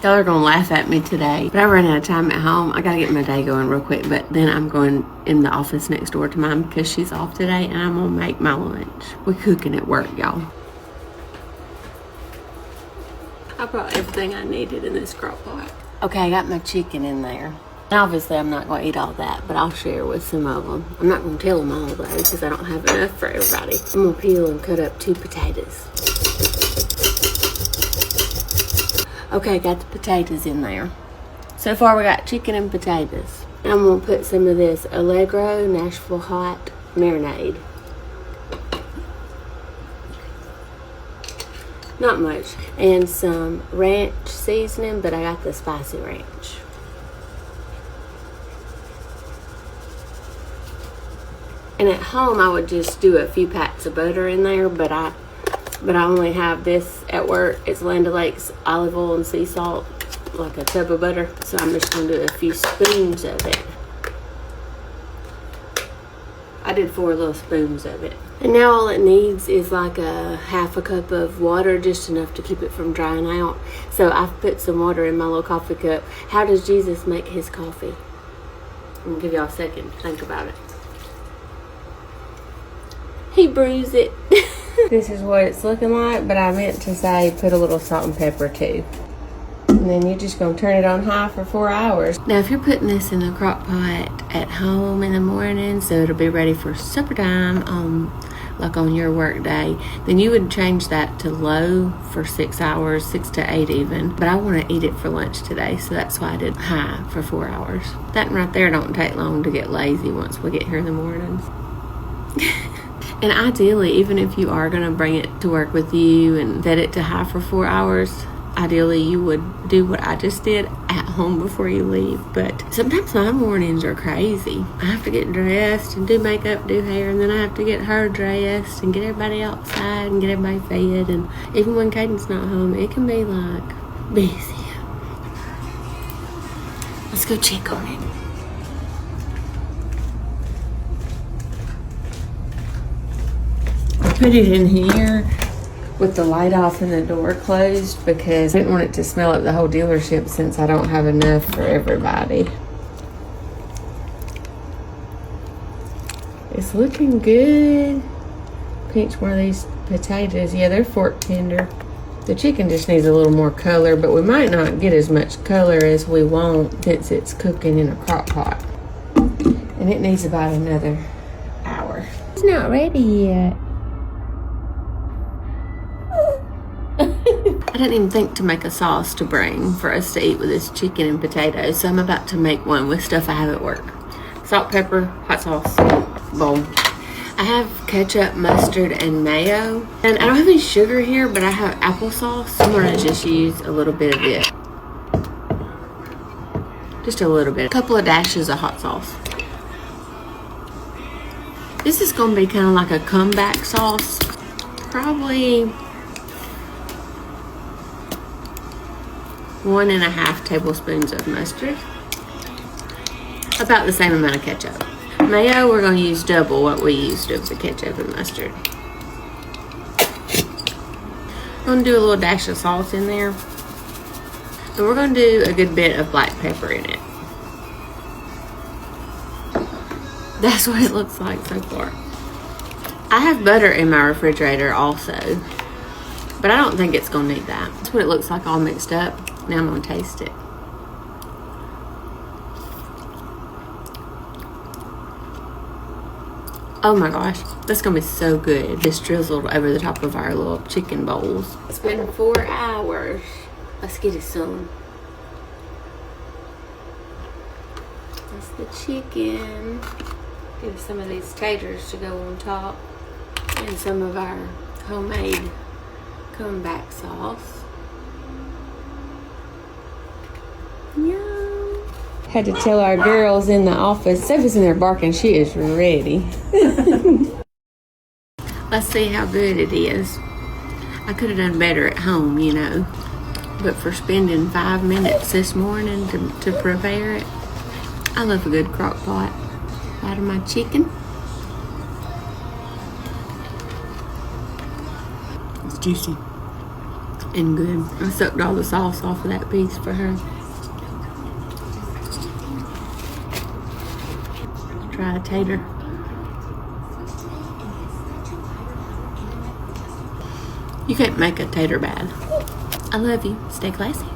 Y'all are gonna laugh at me today, but I ran out of time at home. I gotta get my day going real quick, but then I'm going in the office next door to mine because she's off today, and I'm gonna make my lunch. We're cooking at work, y'all. I brought everything I needed in this crock pot. Okay, I got my chicken in there. Obviously, I'm not going to eat all that, but I'll share with some of them. I'm not going to tell them all, though, because I don't have enough for everybody. I'm going to peel and cut up 2 potatoes. Okay, got the potatoes in there. So far, we got chicken and potatoes. I'm going to put some of this Allegro Nashville Hot marinade. Not much. And some ranch seasoning, but I got the spicy ranch. And at home, I would just do a few packs of butter in there, but I only have this at work. It's Land O'Lakes olive oil and sea salt, like a tub of butter. So I'm just going to do a few spoons of it. I did 4 little spoons of it. And now all it needs is like a half a cup of water, just enough to keep it from drying out. So I've put some water in my little coffee cup. How does Jesus make his coffee? I'm going to give y'all a second to think about it. He brews it. This is what it's looking like, but I meant to say put a little salt and pepper too. And then you're just going to turn it on high for 4 hours. Now, if you're putting this in the crock pot at home in the morning, so it'll be ready for supper time on your work day, then you would change that to low for 6 hours, 6 to 8 even. But I want to eat it for lunch today, so that's why I did high for 4 hours. That right there don't take long to get lazy once we get here in the mornings. And ideally, even if you are going to bring it to work with you and set it to high for 4 hours, ideally you would do what I just did at home before you leave. But sometimes my mornings are crazy. I have to get dressed and do makeup, do hair, and then I have to get her dressed and get everybody outside and get everybody fed. And even when Caden's not home, it can be like busy. Let's go check on it. Put it in here with the light off and the door closed because I didn't want it to smell up the whole dealership since I don't have enough for everybody. It's looking good. Pinch one of these potatoes. Yeah, they're fork tender. The chicken just needs a little more color, but we might not get as much color as we want since it's cooking in a crock pot. And it needs about another hour. It's not ready yet. I didn't even think to make a sauce to bring for us to eat with this chicken and potatoes, so I'm about to make one with stuff I have at work. Salt, pepper, hot sauce, bowl. I have ketchup, mustard, and mayo. And I don't have any sugar here, but I have applesauce. I'm going to just use a little bit of it. Just a little bit. A couple of dashes of hot sauce. This is going to be kind of like a comeback sauce. Probably 1.5 tablespoons of mustard. About the same amount of ketchup. Mayo, we're going to use double what we used of the ketchup and mustard. I'm going to do a little dash of salt in there. And we're going to do a good bit of black pepper in it. That's what it looks like so far. I have butter in my refrigerator also, but I don't think it's going to need that. That's what it looks like all mixed up. Now I'm going to taste it. Oh my gosh, that's going to be so good. Just drizzled over the top of our little chicken bowls. It's been 4 hours. Let's get it some. That's the chicken. Give some of these taters to go on top. And some of our homemade comeback sauce. Yum. Had to tell our girls in the office. Sophie's in there barking. She is ready. Let's see how good it is. I could have done better at home, you know. But for spending 5 minutes this morning to prepare it, I love a good crock pot. Out of my chicken. It's juicy. and good. I sucked all the sauce off of that piece for her. Try a tater. You can't make a tater bad. I love you. Stay classy.